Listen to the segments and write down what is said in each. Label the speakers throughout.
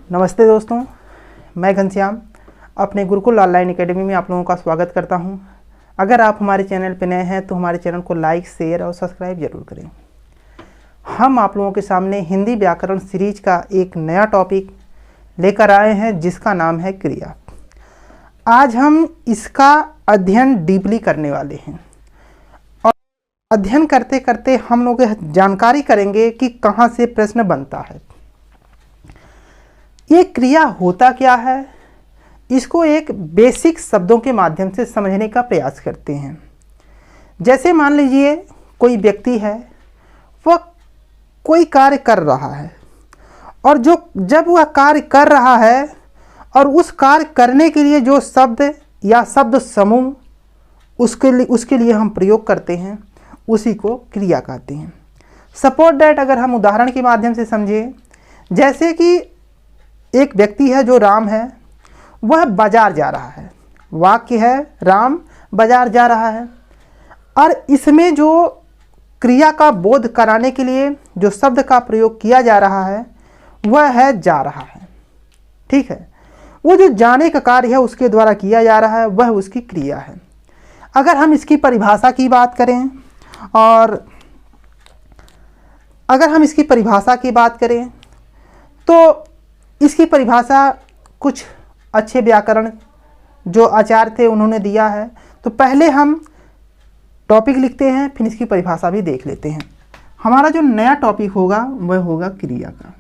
Speaker 1: नमस्ते दोस्तों, मैं घनश्याम अपने गुरुकुल ऑनलाइन एकेडमी में आप लोगों का स्वागत करता हूं। अगर आप हमारे चैनल पर नए हैं तो हमारे चैनल को लाइक, शेयर और सब्सक्राइब जरूर करें। हम आप लोगों के सामने हिंदी व्याकरण सीरीज का एक नया टॉपिक लेकर आए हैं जिसका नाम है क्रिया। आज हम इसका अध्ययन डीपली करने वाले हैं और अध्ययन करते करते हम लोग जानकारी करेंगे कि कहाँ से प्रश्न बनता है, ये क्रिया होता क्या है। इसको एक बेसिक शब्दों के माध्यम से समझने का प्रयास करते हैं। जैसे मान लीजिए कोई व्यक्ति है, वह कोई कार्य कर रहा है और जब वह कार्य कर रहा है और उस कार्य करने के लिए जो शब्द या शब्द समूह उसके लिए हम प्रयोग करते हैं, उसी को क्रिया कहते हैं। सपोज दैट, अगर हम उदाहरण के माध्यम से समझें, जैसे कि एक व्यक्ति है जो राम है, वह बाजार जा रहा है। वाक्य है राम बाजार जा रहा है और इसमें जो क्रिया का बोध कराने के लिए जो शब्द का प्रयोग किया जा रहा है वह है जा रहा है। ठीक है, वो जो जाने का कार्य है उसके द्वारा किया जा रहा है, वह उसकी क्रिया है। अगर हम इसकी परिभाषा की बात करें तो इसकी परिभाषा कुछ अच्छे व्याकरण जो आचार्य थे उन्होंने दिया है। तो पहले हम टॉपिक लिखते हैं, फिर इसकी परिभाषा भी देख लेते हैं। हमारा जो नया टॉपिक होगा वह होगा क्रिया का।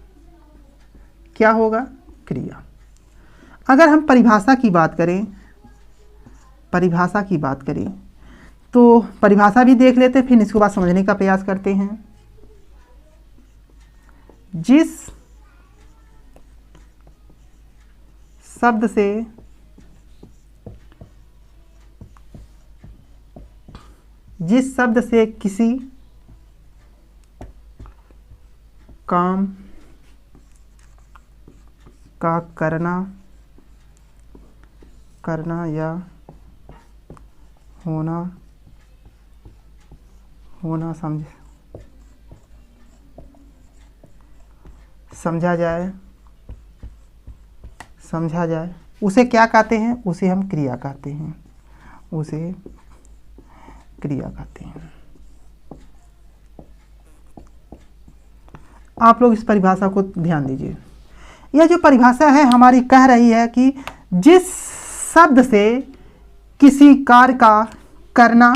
Speaker 1: क्या होगा? क्रिया। अगर हम परिभाषा की बात करें तो परिभाषा भी देख लेते हैं, फिर इसके बाद समझने का प्रयास करते हैं। जिस शब्द से किसी काम का करना या होना समझा जाए, उसे क्या कहते हैं? उसे हम क्रिया कहते हैं। आप लोग इस परिभाषा को ध्यान दीजिए। यह जो परिभाषा है हमारी कह रही है कि जिस शब्द से किसी कार्य का करना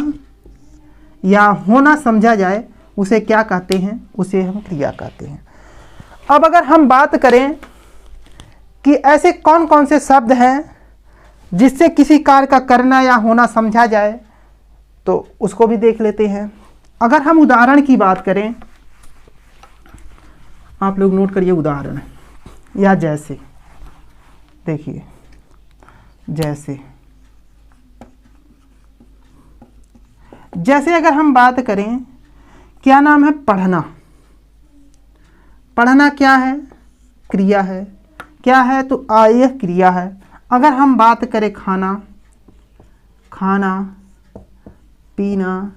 Speaker 1: या होना समझा जाए उसे क्या कहते हैं? उसे हम क्रिया कहते हैं। अब अगर हम बात करें कि ऐसे कौन कौन से शब्द हैं जिससे किसी कार्य का करना या होना समझा जाए, तो उसको भी देख लेते हैं। अगर हम उदाहरण की बात करें, आप लोग नोट करिए उदाहरण या जैसे, देखिए जैसे अगर हम बात करें, क्या नाम है? पढ़ना क्या है? क्रिया है। क्या है? तो यह क्रिया है। अगर हम बात करें खाना पीना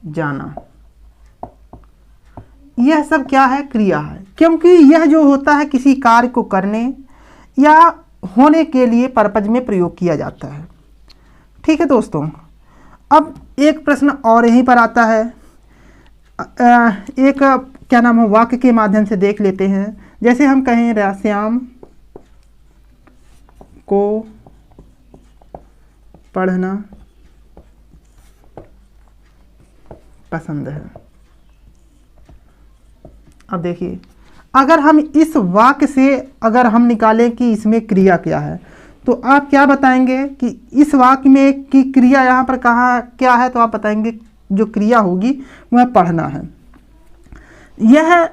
Speaker 1: जाना, यह सब क्या है? क्रिया है। क्योंकि यह जो होता है किसी कार्य को करने या होने के लिए पर्पज में प्रयोग किया जाता है। ठीक है दोस्तों, अब एक प्रश्न और यहीं पर आता है। एक क्या नाम है वाक्य के माध्यम से देख लेते हैं। जैसे हम कहें श्याम को पढ़ना पसंद है। अब देखिए, अगर हम इस वाक्य से अगर हम निकालें कि इसमें क्रिया क्या है, तो आप क्या बताएंगे कि इस वाक्य में की क्रिया यहाँ पर कहाँ क्या है? तो आप बताएंगे जो क्रिया होगी वह पढ़ना है। यह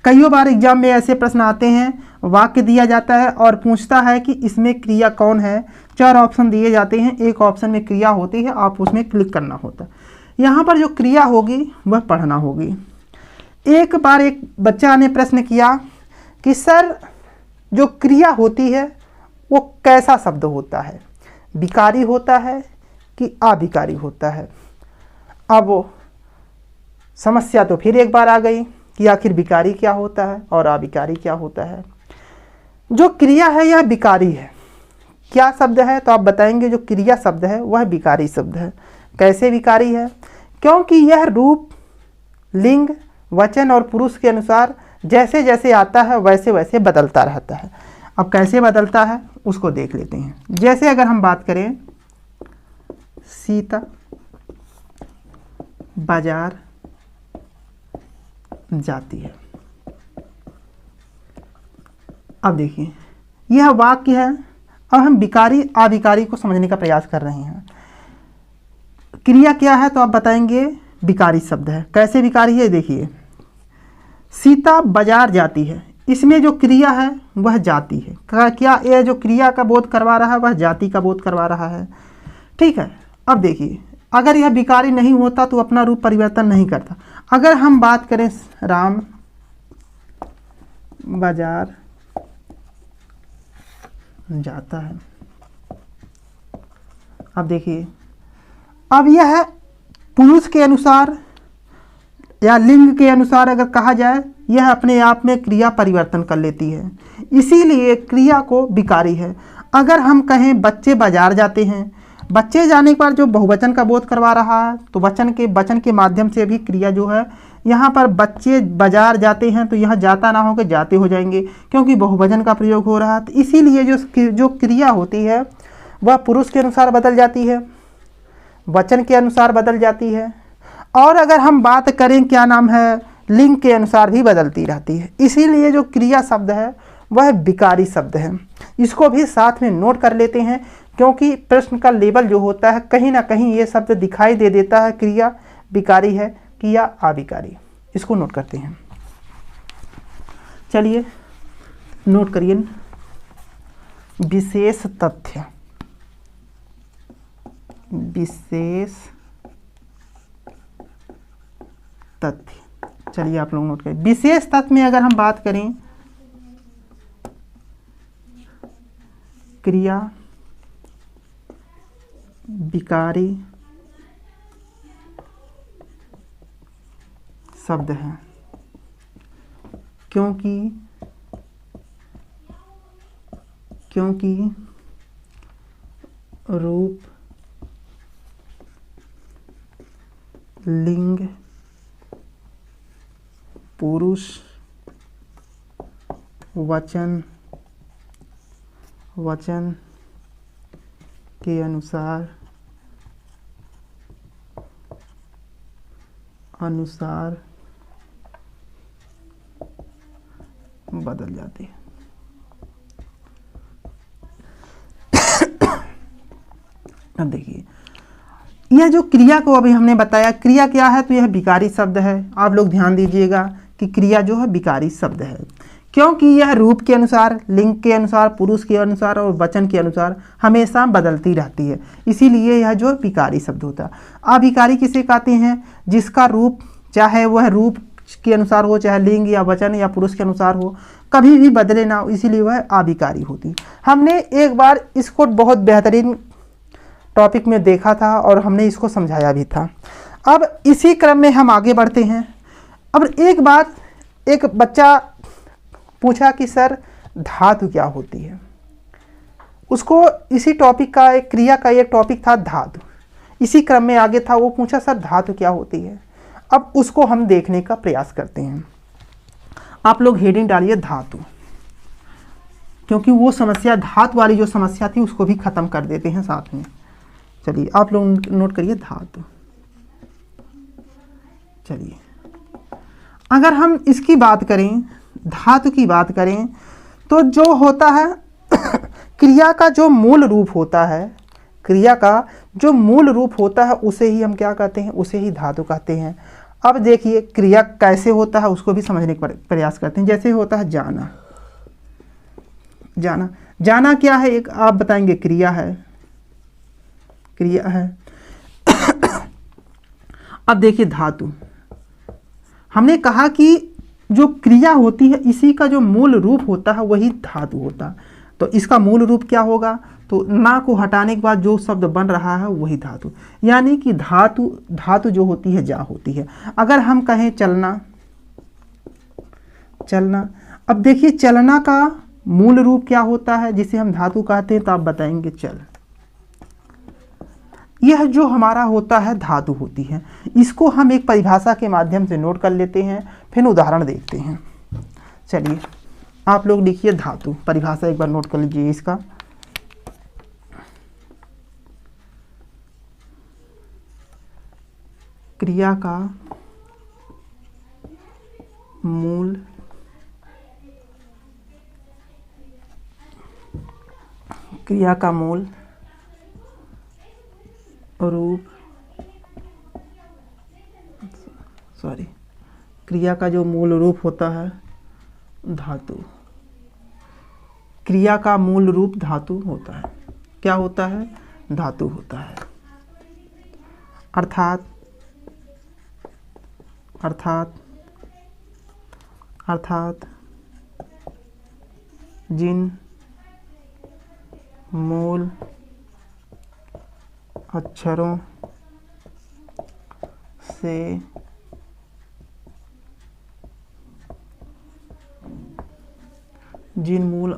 Speaker 1: कई बार एग्जाम में ऐसे प्रश्न आते हैं, वाक्य दिया जाता है और पूछता है कि इसमें क्रिया कौन है। 4 ऑप्शन दिए जाते हैं, एक ऑप्शन में क्रिया होती है, आप उसमें क्लिक करना होता है। यहाँ पर जो क्रिया होगी वह पढ़ना होगी। एक बार एक बच्चा ने प्रश्न किया कि सर, जो क्रिया होती है वो कैसा शब्द होता है? विकारी होता है कि अविकारी होता है? अब समस्या तो फिर एक बार आ गई कि आखिर विकारी क्या होता है और अविकारी क्या होता है। जो क्रिया है यह विकारी है। क्या शब्द है? तो आप बताएंगे जो क्रिया शब्द है वह विकारी शब्द है। कैसे विकारी है? क्योंकि यह रूप, लिंग, वचन और पुरुष के अनुसार जैसे जैसे आता है वैसे वैसे बदलता रहता है। अब कैसे बदलता है उसको देख लेते हैं। जैसे अगर हम बात करें, सीता बाजार जाती है। अब देखिए यह वाक्य है। अब हम विकारी अविकारी को समझने का प्रयास कर रहे हैं। क्रिया क्या है? तो आप बताएंगे विकारी शब्द है। कैसे विकारी है? देखिए, सीता बाजार जाती है, इसमें जो क्रिया है वह जाती है। क्या यह जो क्रिया का बोध करवा रहा है वह जाति का बोध करवा रहा है। ठीक है। अब देखिए, अगर यह विकारी नहीं होता तो अपना रूप परिवर्तन नहीं करता। अगर हम बात करें, राम बाजार जाता है। अब देखिए, अब यह पुरुष के अनुसार या लिंग के अनुसार अगर कहा जाए, यह अपने आप में क्रिया परिवर्तन कर लेती है, इसीलिए क्रिया को विकारी है। अगर हम कहें बच्चे बाजार जाते हैं, बच्चे जाने के बाद जो बहुवचन का बोध करवा रहा है, तो वचन के माध्यम से भी क्रिया जो है, यहाँ पर बच्चे बाजार जाते हैं तो यहाँ जाता ना होकर जाते हो जाएंगे, क्योंकि बहुवचन का प्रयोग हो रहा है। तो इसीलिए जो क्रिया होती है वह पुरुष के अनुसार बदल जाती है, वचन के अनुसार बदल जाती है, और अगर हम बात करें क्या नाम है, लिंग के अनुसार भी बदलती रहती है। इसीलिए जो क्रिया शब्द है वह विकारी शब्द है। इसको भी साथ में नोट कर लेते हैं, क्योंकि प्रश्न का लेवल जो होता है कहीं ना कहीं ये शब्द दिखाई दे देता है, क्रिया विकारी है कि या अविकारी। इसको नोट करते हैं। चलिए नोट करिए, विशेष तथ्य। विशेष तथ्य, चलिए आप लोग नोट करें। विशेष तथ्य में अगर हम बात करें, क्रिया विकारी शब्द है, क्योंकि रूप, लिंग, पुरुष, वचन के अनुसार बदल जाती है। अब देखिए, यह जो क्रिया को अभी हमने बताया, क्रिया क्या है? तो यह विकारी शब्द है। आप लोग ध्यान दीजिएगा कि क्रिया जो है विकारी शब्द है, क्योंकि यह रूप के अनुसार, लिंग के अनुसार, पुरुष के अनुसार और वचन के अनुसार हमेशा बदलती रहती है। इसीलिए यह जो विकारी शब्द होता है। अविकारी किसे कहते हैं? जिसका रूप, चाहे वह रूप के अनुसार हो, चाहे लिंग या वचन या पुरुष के अनुसार हो, कभी भी बदले ना हो, इसीलिए वह अविकारी होती है। हमने एक बार इसको बहुत बेहतरीन टॉपिक में देखा था और हमने इसको समझाया भी था। अब इसी क्रम में हम आगे बढ़ते हैं। अब एक बार एक बच्चा पूछा कि सर धातु क्या होती है। उसको इसी टॉपिक का, एक क्रिया का एक टॉपिक था धातु, इसी क्रम में आगे था। वो पूछा सर धातु क्या होती है। अब उसको हम देखने का प्रयास करते हैं। आप लोग हेडिंग डालिए धातु, क्योंकि वो समस्या, धातु वाली जो समस्या थी उसको भी खत्म कर देते हैं साथ में। चलिए आप लोग नोट करिए धातु। चलिए अगर हम इसकी बात करें, धातु की बात करें, तो जो होता है क्रिया का जो मूल रूप होता है, क्रिया का जो मूल रूप होता है उसे ही हम क्या कहते हैं? उसे ही धातु कहते हैं। अब देखिए क्रिया कैसे होता है उसको भी समझने का प्रयास करते हैं। जैसे होता है जाना। जाना क्या है? एक आप बताएंगे क्रिया है, क्रिया है। अब देखिए धातु, हमने कहा कि जो क्रिया होती है इसी का जो मूल रूप होता है वही धातु होता है। तो इसका मूल रूप क्या होगा? तो ना को हटाने के बाद जो शब्द बन रहा है वही धातु, यानी कि धातु जो होती है जा होती है। अगर हम कहें चलना, अब देखिए चलना का मूल रूप क्या होता है जिसे हम धातु कहते हैं, तो आप बताएंगे चल। यह जो हमारा होता है धातु होती है, इसको हम एक परिभाषा के माध्यम से नोट कर लेते हैं, फिर उदाहरण देखते हैं। चलिए आप लोग लिखिए धातु, परिभाषा एक बार नोट कर लीजिए इसका। क्रिया का मूल रूप, क्रिया का जो मूल रूप होता है धातु, क्रिया का मूल रूप धातु होता है। क्या होता है? धातु होता है। अर्थात जिन मूल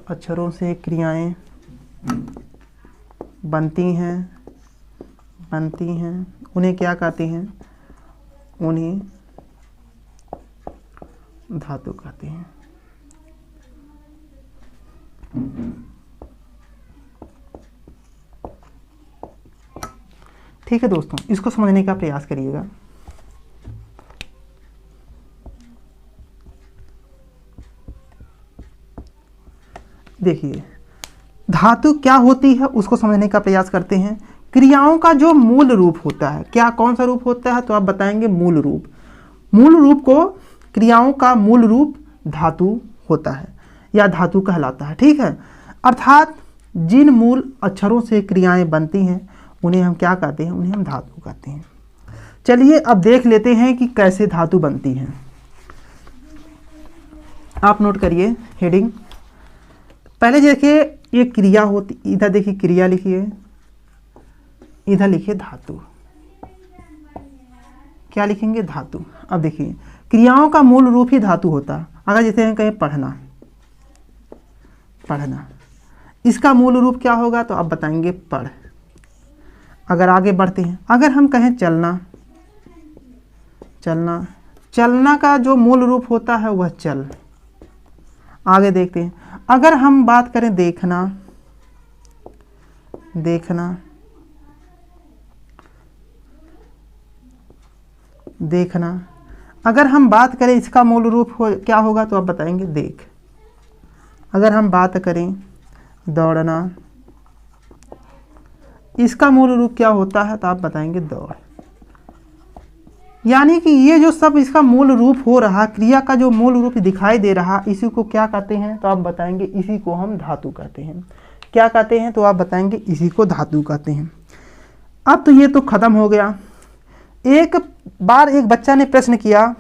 Speaker 1: अक्षरों से क्रियाएं बनती हैं, उन्हें क्या कहते हैं? उन्हें धातु कहते हैं। ठीक है दोस्तों, इसको समझने का प्रयास करिएगा। देखिए धातु क्या होती है उसको समझने का प्रयास करते हैं। क्रियाओं का जो मूल रूप होता है, क्या कौन सा रूप होता है? तो आप बताएंगे मूल रूप। मूल रूप को, क्रियाओं का मूल रूप धातु होता है या धातु कहलाता है। ठीक है, अर्थात जिन मूल अक्षरों से क्रियाएं बनती हैं उन्हें हम क्या कहते हैं? उन्हें हम धातु कहते हैं। चलिए अब देख लेते हैं कि कैसे धातु बनती हैं। आप नोट करिए हेडिंग। पहले देखिए ये क्रिया होती, इधर देखिए क्रिया लिखिए, इधर लिखिए धातु। क्या लिखेंगे? धातु। अब देखिए क्रियाओं का मूल रूप ही धातु होता है। अगर जैसे हम कहें पढ़ना, इसका मूल रूप क्या होगा? तो आप बताएंगे पढ़। अगर आगे बढ़ते हैं, अगर हम कहें चलना, चलना का जो मूल रूप होता है वह चल। आगे देखते हैं, अगर हम बात करें देखना, अगर हम बात करें इसका मूल रूप क्या होगा? तो आप बताएंगे देख। अगर हम बात करें दौड़ना, इसका मूल रूप क्या होता है? तो आप बताएंगे दौड़। यानी कि ये जो सब इसका मूल रूप हो रहा, क्रिया का जो मूल रूप दिखाई दे रहा, इसी को क्या कहते हैं? तो आप बताएंगे इसी को हम धातु कहते हैं। क्या कहते हैं? तो आप बताएंगे इसी को धातु कहते हैं। अब तो ये तो खत्म हो गया। एक बार एक बच्चा ने प्रश्न किया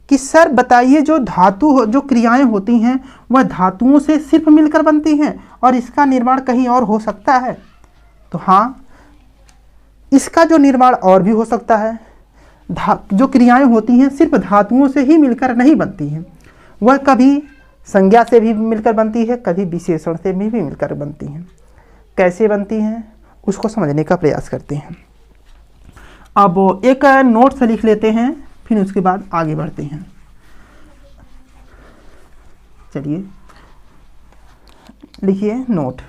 Speaker 1: कि सर बताइए जो क्रियाएं होती हैं वह धातुओं से सिर्फ मिलकर बनती हैं और इसका निर्माण कहीं और हो सकता है? तो हाँ, इसका जो निर्माण और भी हो सकता है। जो क्रियाएं होती हैं सिर्फ धातुओं से ही मिलकर नहीं बनती हैं, वह कभी संज्ञा से भी मिलकर बनती है, कभी विशेषण से भी मिलकर बनती हैं। कैसे बनती हैं उसको समझने का प्रयास करते हैं। अब एक नोट से लिख लेते हैं, फिर उसके बाद आगे बढ़ते हैं। चलिए लिखिए नोट।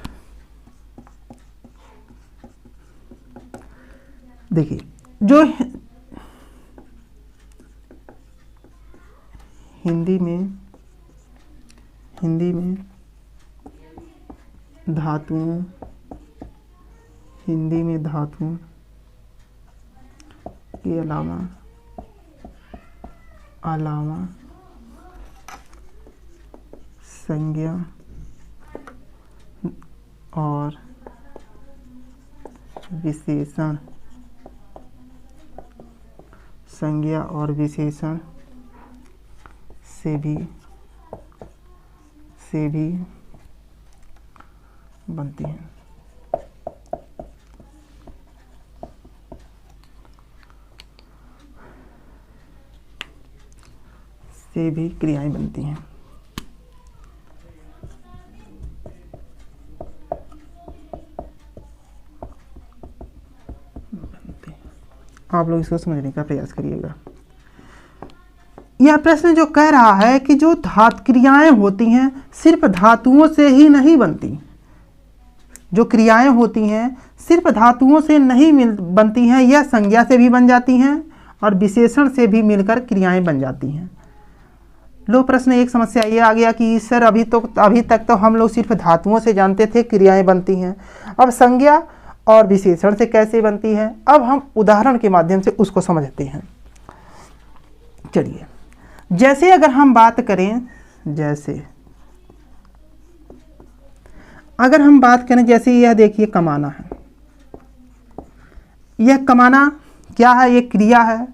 Speaker 1: देखिए जो हिंदी में धातुओं के अलावा संज्ञा और विशेषण से भी बनती हैं। से भी क्रियाएं बनती हैं। आप लोग इसको समझने का प्रयास करिएगा। यह प्रश्न जो कह रहा है कि जो क्रियाएं होती हैं सिर्फ धातुओं से ही नहीं बनती, जो क्रियाएं होती हैं सिर्फ धातुओं से नहीं बनती हैं, यह संज्ञा से भी बन जाती हैं और विशेषण से भी मिलकर क्रियाएं बन जाती हैं। लो प्रश्न एक समस्या ये आ गया कि सर अभी तक तो हम लोग सिर्फ धातुओं से जानते थे क्रियाएं बनती हैं, अब संज्ञा और विशेषण से कैसे बनती है। अब हम उदाहरण के माध्यम से उसको समझते हैं। चलिए, जैसे अगर हम बात करें, जैसे यह देखिए कमाना है, यह कमाना क्या है, ये क्रिया है।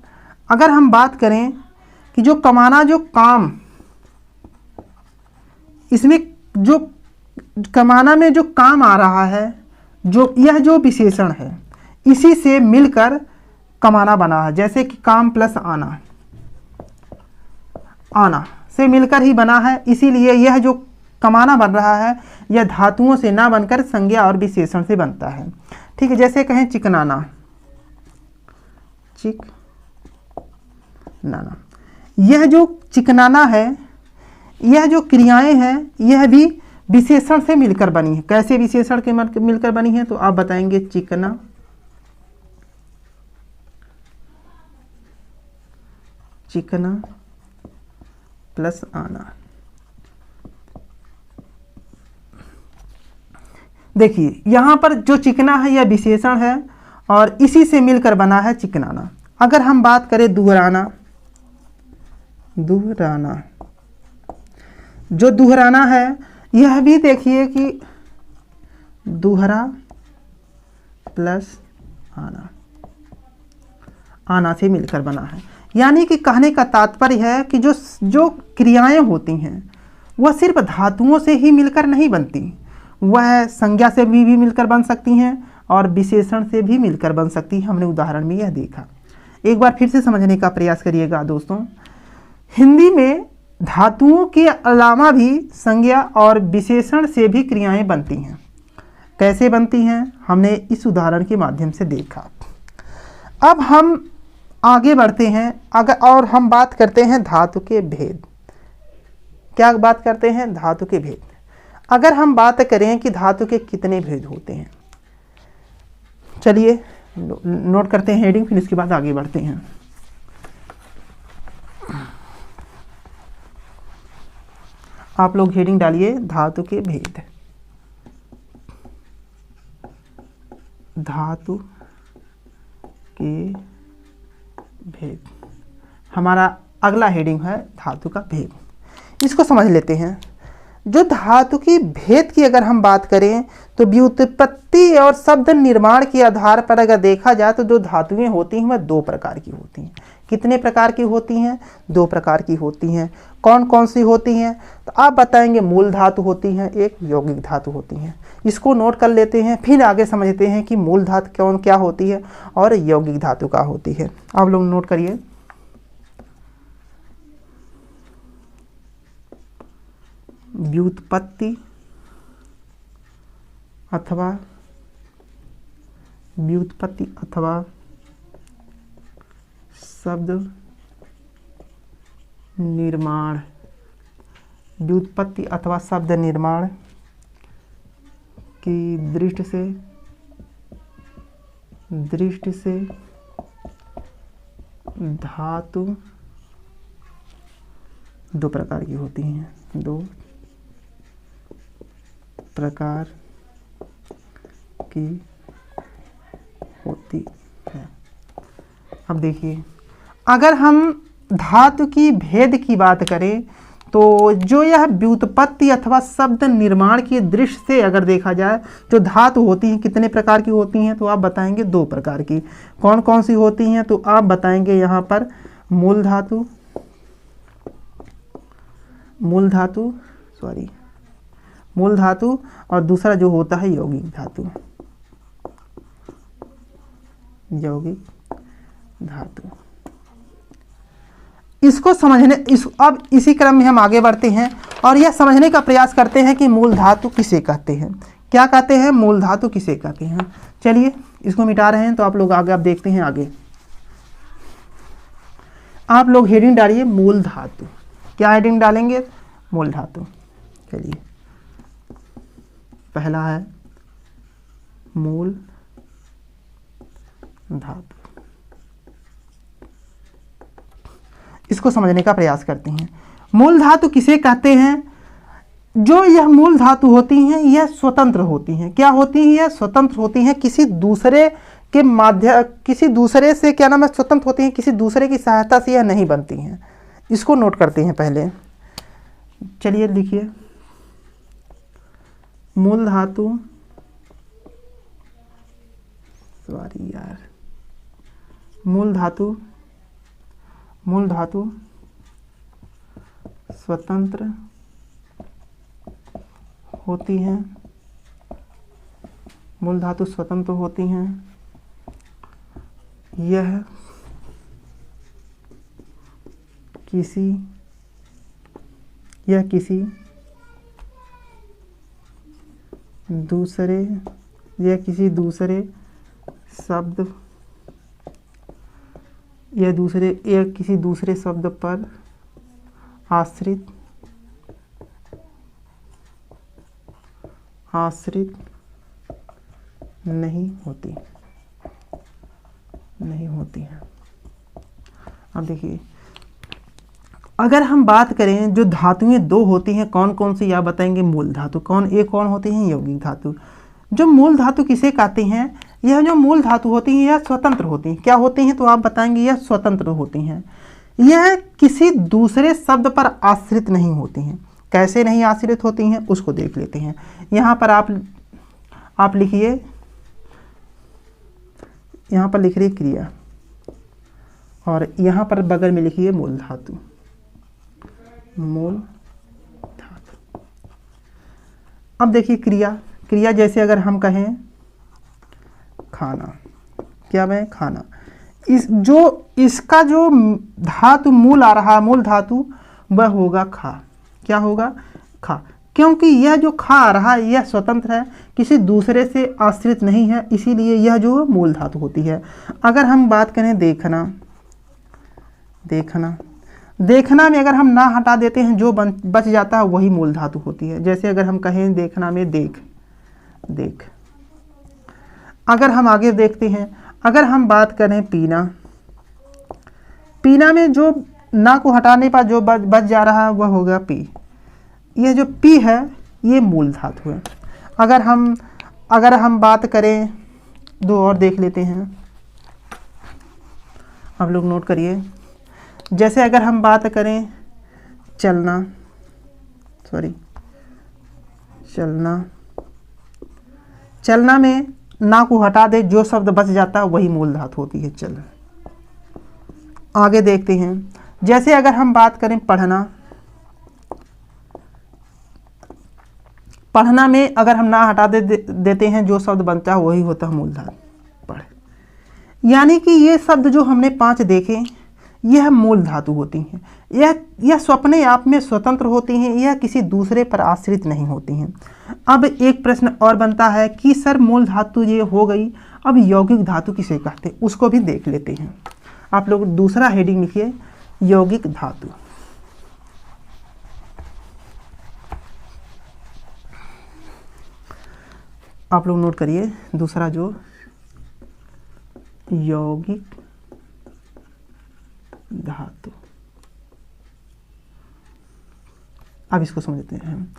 Speaker 1: अगर हम बात करें कि जो कमाना जो काम, इसमें जो कमाना में जो काम आ रहा है, यह जो विशेषण है इसी से मिलकर कमाना बना है। जैसे कि काम प्लस आना, आना से मिलकर ही बना है, इसीलिए यह जो कमाना बन रहा है यह धातुओं से ना बनकर संज्ञा और विशेषण से बनता है। ठीक है, जैसे कहें चिकनाना, चिकनाना, यह जो चिकनाना है, यह जो क्रियाएं हैं यह भी विशेषण से मिलकर बनी है। कैसे विशेषण के मिलकर बनी है, तो आप बताएंगे चिकना, चिकना प्लस आना। देखिए यहां पर जो चिकना है यह विशेषण है और इसी से मिलकर बना है चिकनाना। अगर हम बात करें दुहराना, दुहराना, जो दुहराना है यह भी देखिए कि दुहरा प्लस आना, आना से मिलकर बना है। यानी कि कहने का तात्पर्य है कि जो क्रियाएं होती हैं वह सिर्फ धातुओं से ही मिलकर नहीं बनती, वह संज्ञा से भी मिलकर बन सकती हैं और विशेषण से भी मिलकर बन सकती है। हमने उदाहरण में यह देखा। एक बार फिर से समझने का प्रयास करिएगा दोस्तों। हिंदी में धातुओं के अलावा भी संज्ञा और विशेषण से भी क्रियाएं बनती हैं। कैसे बनती हैं, हमने इस उदाहरण के माध्यम से देखा। अब हम आगे बढ़ते हैं और हम बात करते हैं धातु के भेद। क्या बात करते हैं, धातु के भेद। अगर हम बात करें कि धातु के कितने भेद होते हैं, चलिए नोट करते हैं हेडिंग, फिर इसके बाद आगे बढ़ते हैं। आप लोग हेडिंग डालिए धातु के भेद। धातु के भेद, हमारा अगला हेडिंग है धातु का भेद। इसको समझ लेते हैं। जो धातु की भेद की अगर हम बात करें तो व्युत्पत्ति और शब्द निर्माण के आधार पर अगर देखा जाए तो जो धातुएं होती हैं वह दो प्रकार की होती हैं। कितने प्रकार की होती हैं, दो प्रकार की होती हैं। कौन कौन सी होती हैं, तो आप बताएंगे मूल धातु होती हैं, एक यौगिक धातु होती हैं। इसको नोट कर लेते हैं, फिर आगे समझते हैं कि मूल धातु क्या होती है और यौगिक धातु क्या होती है। आप लोग नोट करिए। व्युत्पत्ति अथवा शब्द निर्माण, व्युत्पत्ति अथवा शब्द निर्माण की दृष्टि से धातु दो प्रकार की होती हैं, दो प्रकार की होती है। अब देखिए, अगर हम धातु की भेद की बात करें तो जो यह व्युत्पत्ति अथवा शब्द निर्माण की दृष्टि से अगर देखा जाए तो धातु होती हैं कितने प्रकार की होती हैं, तो आप बताएंगे दो प्रकार की। कौन कौन सी होती हैं, तो आप बताएंगे यहाँ पर मूल धातु और दूसरा जो होता है यौगिक धातु। इसको समझने अब इसी क्रम में हम आगे बढ़ते हैं और यह समझने का प्रयास करते हैं कि मूल धातु किसे कहते हैं। क्या कहते हैं, मूल धातु किसे कहते हैं। चलिए इसको मिटा रहे हैं तो आप लोग आगे आप देखते हैं आगे। आप लोग हेडिंग डालिए मूल धातु। क्या हेडिंग डालेंगे? मूल धातु। चलिए, पहला है मूल धातु। इसको समझने का प्रयास करते हैं। मूल धातु किसे कहते हैं? जो यह मूल धातु होती हैं यह स्वतंत्र होती हैं। क्या होती हैं? यह स्वतंत्र होती हैं, किसी दूसरे के माध्यम, किसी दूसरे से क्या नाम है, स्वतंत्र होती हैं, किसी दूसरे की सहायता से यह नहीं बनती हैं। इसको नोट करते हैं पहले। चलिए लिखिए, मूल धातु, सॉरी यार, मूल धातु, मूल धातु स्वतंत्र होती हैं, मूल धातु स्वतंत्र होती हैं। यह किसी दूसरे शब्द, यह किसी दूसरे शब्द पर आश्रित नहीं होती है। अब देखिए, अगर हम बात करें जो धातुएं दो होती हैं कौन कौन सी, या बताएंगे मूल धातु। कौन होती हैं? यौगिक धातु। जो मूल धातु किसे कहते हैं? यह जो मूल धातु होती हैं यह स्वतंत्र होती हैं। क्या होती हैं? तो आप बताएंगे यह स्वतंत्र होती हैं। यह किसी दूसरे शब्द पर आश्रित नहीं होती हैं। कैसे नहीं आश्रित होती हैं उसको देख लेते हैं। यहाँ पर आप लिखिए, यहाँ पर लिख रही क्रिया, और यहाँ पर बगल में लिखिए मूल धातु। मूल धातु। अब देखिए क्रिया जैसे अगर हम कहें खाना, क्या है? खाना। इसका जो धातु मूल आ रहा है, मूल धातु, वह होगा खा। क्या होगा? खा। क्योंकि यह जो खा आ रहा है यह स्वतंत्र है, किसी दूसरे से आश्रित नहीं है, इसीलिए यह जो मूल धातु होती है। अगर हम बात करें देखना में अगर हम ना हटा देते हैं जो बच जाता है वही मूल धातु होती है। जैसे अगर हम कहें देखना में देख। अगर हम आगे देखते हैं, अगर हम बात करें पीना में जो ना को हटाने पर जो बच जा रहा है वह होगा पी। यह जो पी है ये मूल धातु है। अगर हम बात करें, दो और देख लेते हैं, आप लोग नोट करिए। जैसे अगर हम बात करें चलना में ना को हटा दे जो शब्द बच जाता है वही मूल धातु होती है, चल। आगे देखते हैं, जैसे अगर हम बात करें पढ़ना में अगर हम ना हटा देते हैं जो शब्द बनता है वही होता है मूल धातु, पढ़। यानी कि ये शब्द जो हमने 5 देखे यह मूल धातु होती हैं। यह अपने आप में स्वतंत्र होती हैं, यह किसी दूसरे पर आश्रित नहीं होती हैं। अब एक प्रश्न और बनता है कि सर मूल धातु ये हो गई, अब यौगिक धातु किसे कहते हैं उसको भी देख लेते हैं। आप लोग दूसरा हेडिंग लिखिए, यौगिक धातु। आप लोग नोट करिए दूसरा जो यौगिक धातु। अब इसको समझते हैं।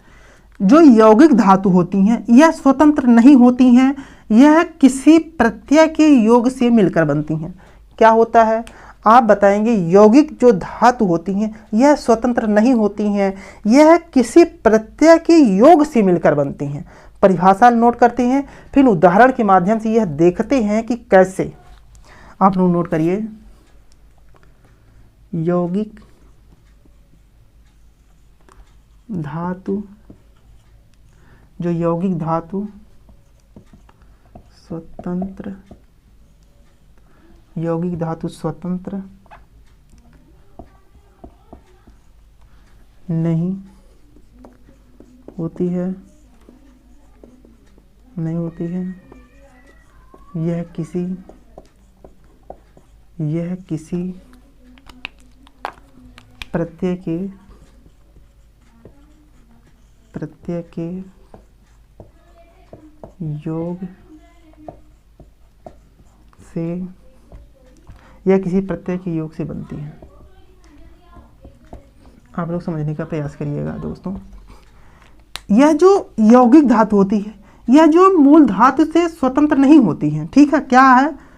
Speaker 1: जो यौगिक धातु होती हैं यह स्वतंत्र नहीं होती हैं, यह किसी प्रत्यय के योग से मिलकर बनती हैं। क्या होता है? आप बताएंगे यौगिक जो धातु होती हैं यह स्वतंत्र नहीं होती हैं, यह किसी प्रत्यय के योग से मिलकर बनती हैं। परिभाषा नोट करते हैं, फिर उदाहरण के माध्यम से यह देखते हैं कि कैसे। आप लोग नोट करिए, यौगिक धातु, जो यौगिक धातु स्वतंत्र, यौगिक धातु स्वतंत्र नहीं होती है, यह किसी प्रत्यय के योग से या किसी प्रत्यय के योग से बनती है। आप लोग समझने का प्रयास करिएगा दोस्तों। यह जो यौगिक धातु होती है, यह जो मूल धातु से स्वतंत्र नहीं होती है। ठीक है, क्या है,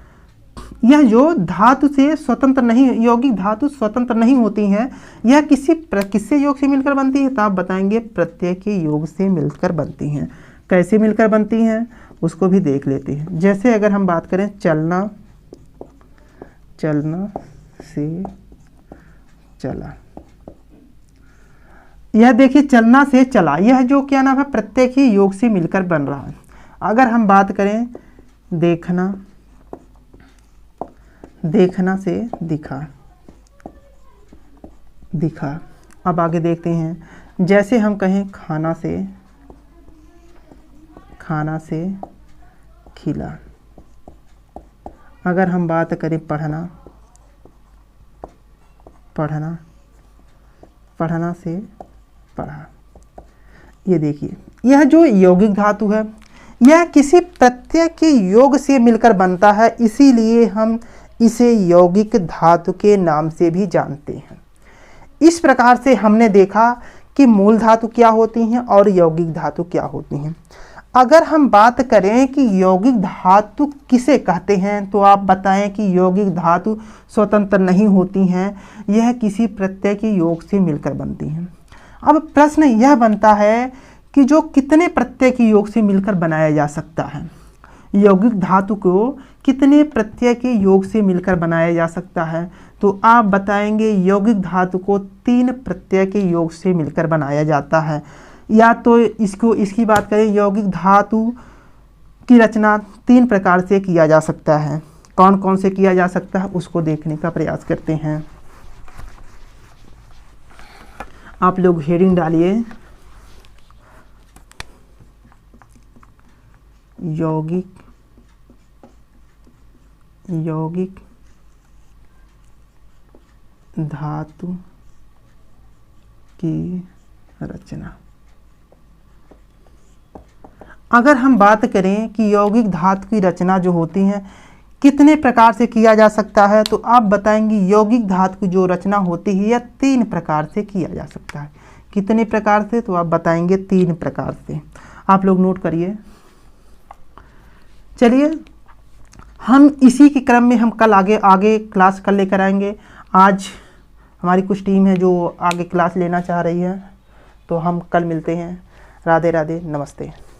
Speaker 1: यह जो धातु से स्वतंत्र नहीं, यौगिक धातु स्वतंत्र नहीं होती हैं, यह किससे योग से मिलकर बनती है? तो आप बताएंगे प्रत्यय के योग से मिलकर बनती हैं। कैसे मिलकर बनती हैं उसको भी देख लेते हैं। जैसे अगर हम बात करें चलना से चला, यह देखिए चलना से चला, यह जो क्या नाम है, प्रत्यय के योग से मिलकर बन रहा है। अगर हम बात करें देखना से दिखा। अब आगे देखते हैं, जैसे हम कहें खाना से खिला। अगर हम बात करें पढ़ना से पढ़ा। ये देखिए, यह जो यौगिक धातु है यह किसी प्रत्यय के योग से मिलकर बनता है, इसीलिए हम इसे यौगिक धातु के नाम से भी जानते हैं। इस प्रकार से हमने देखा कि मूल धातु क्या होती हैं और यौगिक धातु क्या होती हैं। अगर हम बात करें कि यौगिक धातु किसे कहते हैं, तो आप बताएं कि यौगिक धातु स्वतंत्र नहीं होती हैं, यह किसी प्रत्यय के योग से मिलकर बनती हैं। अब प्रश्न यह बनता है कि जो कितने प्रत्यय के योग से मिलकर बनाया जा सकता है, यौगिक धातु को कितने प्रत्यय के योग से मिलकर बनाया जा सकता है? तो आप बताएंगे यौगिक धातु को 3 प्रत्यय के योग से मिलकर बनाया जाता है। या तो इसकी बात करें, यौगिक धातु की रचना 3 प्रकार से किया जा सकता है। कौन कौन से किया जा सकता है उसको देखने का प्रयास करते हैं। आप लोग हेडिंग डालिए, यौगिक धातु की रचना। अगर हम बात करें कि यौगिक धातु की रचना जो होती है कितने प्रकार से किया जा सकता है, तो आप बताएंगे यौगिक धातु की जो रचना होती है यह 3 प्रकार से किया जा सकता है। कितने प्रकार से? तो आप बताएंगे 3 प्रकार से। आप लोग नोट करिए। चलिए हम इसी के क्रम में हम कल आगे क्लास कल लेकर आएंगे। आज हमारी कुछ टीम है जो आगे क्लास लेना चाह रही है, तो हम कल मिलते हैं। राधे राधे, नमस्ते।